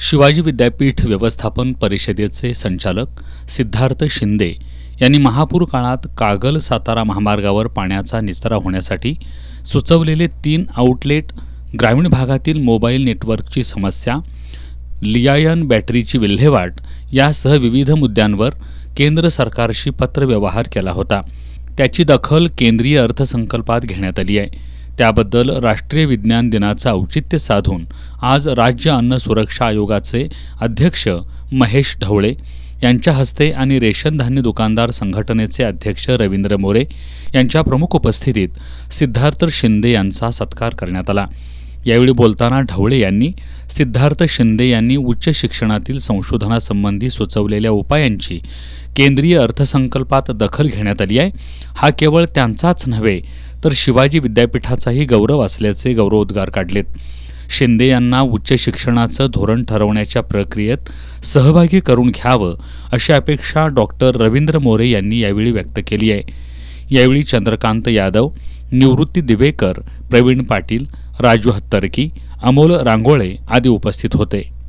शिवाजी विद्यापीठ व्यवस्थापन परिषदेचे संचालक सिद्धार्थ शिंदे यांनी महापूर काळात कागल सातारा महामार्गावर पाण्याचा निचरा होण्यासाठी सुचवलेले 3 आउटलेट, ग्रामीण भागातील मोबाईल नेटवर्कची समस्या, लिआयन बॅटरीची विल्हेवाट यासह विविध मुद्द्यांवर केंद्र सरकारशी पत्रव्यवहार केला होता. त्याची दखल केंद्रीय अर्थसंकल्पात घेण्यात आली आहे. त्याबद्दल राष्ट्रीय विज्ञान दिनाचं औचित्य साधून आज राज्य अन्न सुरक्षा आयोगाचे अध्यक्ष महेश ढवळे यांच्या हस्ते आणि रेशन धान्य दुकानदार संघटनेचे अध्यक्ष रवींद्र मोरे यांच्या प्रमुख उपस्थितीत सिद्धार्थ शिंदे यांचा सत्कार करण्यात आला. यावेळी बोलताना ढवळे यांनी सिद्धार्थ शिंदे यांनी उच्च शिक्षणातील संशोधनासंबंधी सुचवलेल्या उपायांची केंद्रीय अर्थसंकल्पात दखल घेण्यात आली आहे. हा केवळ त्यांचाच नव्हे तर शिवाजी विद्यापीठाचाही गौरव असल्याचे गौरवोद्गार काढलेत. शिंदे यांना उच्च शिक्षणाचं धोरण ठरवण्याच्या प्रक्रियेत सहभागी करून घ्यावं अशी अपेक्षा डॉक्टर रवींद्र मोरे यांनी यावेळी व्यक्त केली आहे. यावेळी चंद्रकांत यादव, निवृत्ती दिवेकर, प्रवीण पाटील, राजू हत्तरकी, अमोल रांगोळे आदी उपस्थित होते.